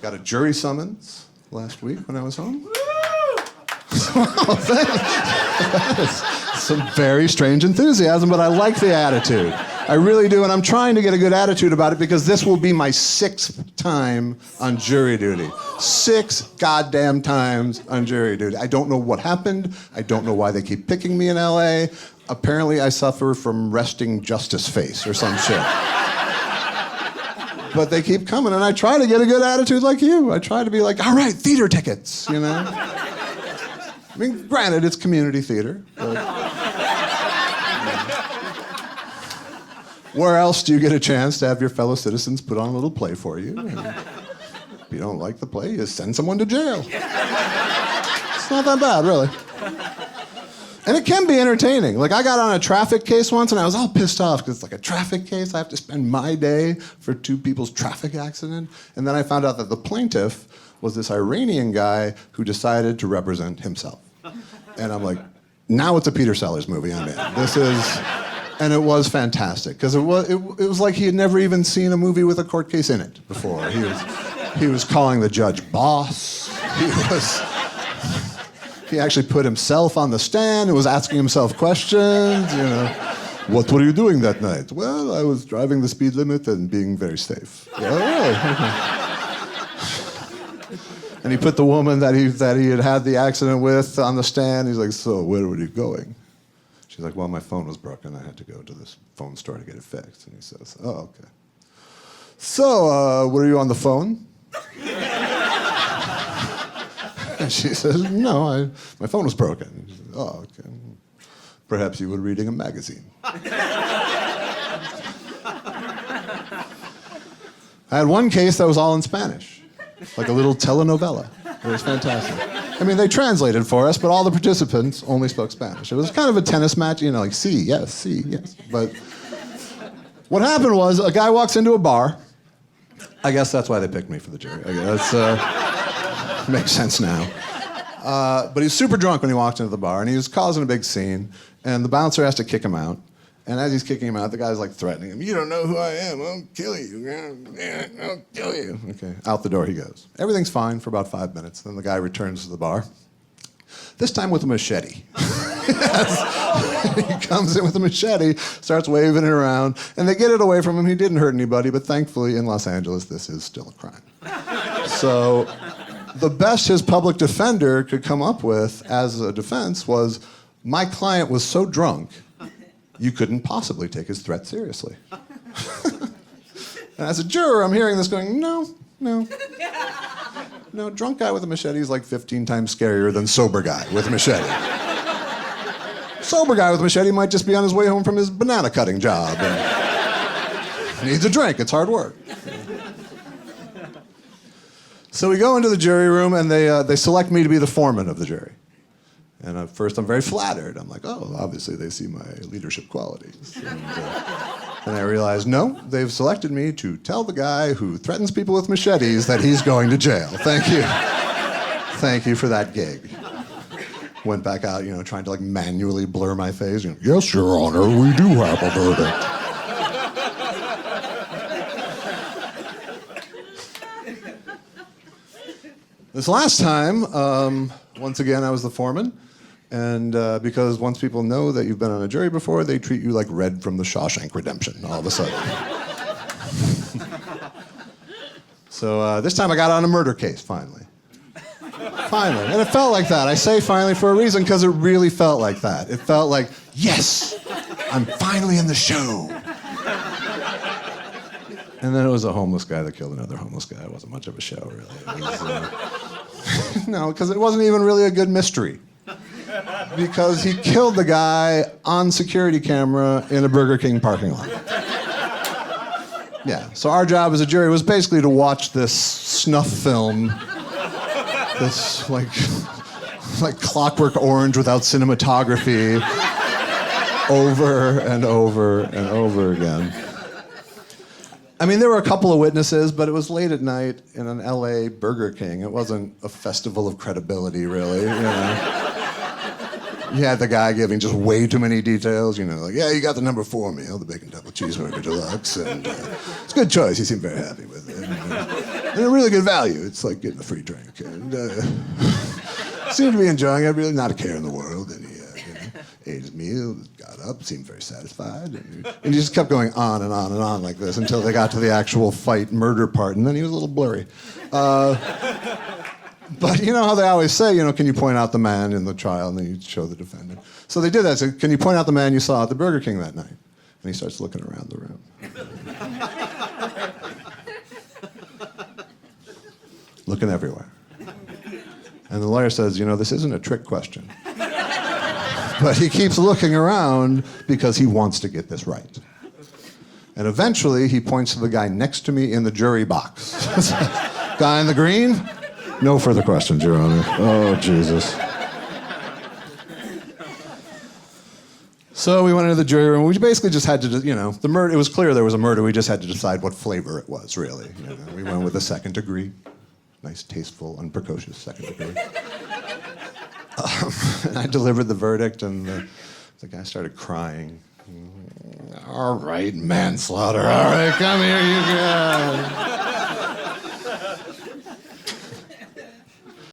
Got a jury summons last week when I was home. Some very strange enthusiasm, but I like the attitude. I really do, and I'm trying to get a good attitude about it because this will be my 6th time on jury duty. 6 goddamn times on jury duty. I don't know what happened. I don't know why they keep picking me in LA. Apparently I suffer from resting justice face or some shit. But they keep coming, and I try to get a good attitude like you. I try to be like, all right, theater tickets, you know? I mean, granted, it's community theater, but... Where else do you get a chance to have your fellow citizens put on a little play for you? And if you don't like the play, you send someone to jail. It's not that bad, really. And it can be entertaining. Like, I got on a traffic case once, and I was all pissed off because it's like a traffic case. I have to spend my day for 2 people's traffic accident. And then I found out that the plaintiff was this Iranian guy who decided to represent himself. And I'm like, now it's a Peter Sellers movie I'm in. This is... And it was fantastic, because it was like he had never even seen a movie with a court case in it before. He was calling the judge boss. He actually put himself on the stand and was asking himself questions, you know. What were you doing that night? Well, I was driving the speed limit and being very safe. Oh, really? And he put the woman that he had the accident with on the stand. He's like, so where were you going? She's like, well, my phone was broken. I had to go to this phone store to get it fixed. And he says, oh, okay. So, were you on the phone? And she says, no, my phone was broken. And she says, oh, okay. Perhaps you were reading a magazine. I had one case that was all in Spanish, like a little telenovela. It was fantastic. I mean, they translated for us, but all the participants only spoke Spanish. It was kind of a tennis match, you know, like, sí, yes. But what happened was a guy walks into a bar. I guess that's why they picked me for the jury. I guess makes sense now. But he's super drunk when he walked into the bar, and he was causing a big scene, and the bouncer has to kick him out. And as he's kicking him out, the guy's like threatening him. You don't know who I am. I'll kill you. I'll kill you. Okay, out the door he goes. Everything's fine for about 5 minutes. Then the guy returns to the bar. This time with a machete. He comes in with a machete, starts waving it around, and they get it away from him. He didn't hurt anybody, but thankfully in Los Angeles, this is still a crime. So the best his public defender could come up with as a defense was, my client was so drunk, you couldn't possibly take his threat seriously. And as a juror, I'm hearing this going, no. Drunk guy with a machete is like 15 times scarier than sober guy with a machete. Sober guy with a machete might just be on his way home from his banana cutting job and needs a drink. It's hard work. So we go into the jury room, and they select me to be the foreman of the jury. And at first, I'm very flattered. I'm like, oh, obviously they see my leadership qualities. And I realized, no, they've selected me to tell the guy who threatens people with machetes that he's going to jail. Thank you. Thank you for that gig. Went back out, you know, trying to like manually blur my face. You know, yes, Your Honor, we do have a verdict. This last time, once again, I was the foreman. And because once people know that you've been on a jury before, they treat you like Red from the Shawshank Redemption all of a sudden. So this time I got on a murder case, finally. Finally. And it felt like that. I say finally for a reason, because it really felt like that. It felt like, yes, I'm finally in the show. And then it was a homeless guy that killed another homeless guy. It wasn't much of a show, really. It was, no, because it wasn't even really a good mystery. Because he killed the guy on security camera in a Burger King parking lot. Yeah, so our job as a jury was basically to watch this snuff film, this like Clockwork Orange without cinematography, over and over and over again. I mean, there were a couple of witnesses, but it was late at night in an LA Burger King. It wasn't a festival of credibility, really, you know. You had the guy giving just way too many details, you know, like, yeah, you got the number 4 meal, the bacon double cheeseburger deluxe, and it's a good choice. He seemed very happy with it. You know. And a really good value. It's like getting a free drink. And seemed to be enjoying it, really not a care in the world. And he ate his meal, got up, seemed very satisfied. And he just kept going on and on and on like this until they got to the actual fight murder part, and then he was a little blurry. But you know how they always say, can you point out the man in the trial, and then you show the defendant. So they did that. So can you point out the man you saw at the Burger King that night? And he starts looking around the room. Looking everywhere. And the lawyer says, this isn't a trick question. But he keeps looking around because he wants to get this right. And eventually he points to the guy next to me in the jury box. Guy in the green? No further questions, Your Honor. Oh, Jesus. So we went into the jury room. We basically just had to, the murder. It was clear there was a murder. We just had to decide what flavor it was, really. We went with the second degree. Nice, tasteful, unprecocious second degree. And I delivered the verdict, and the guy started crying. All right, manslaughter. All right, come here, you guys.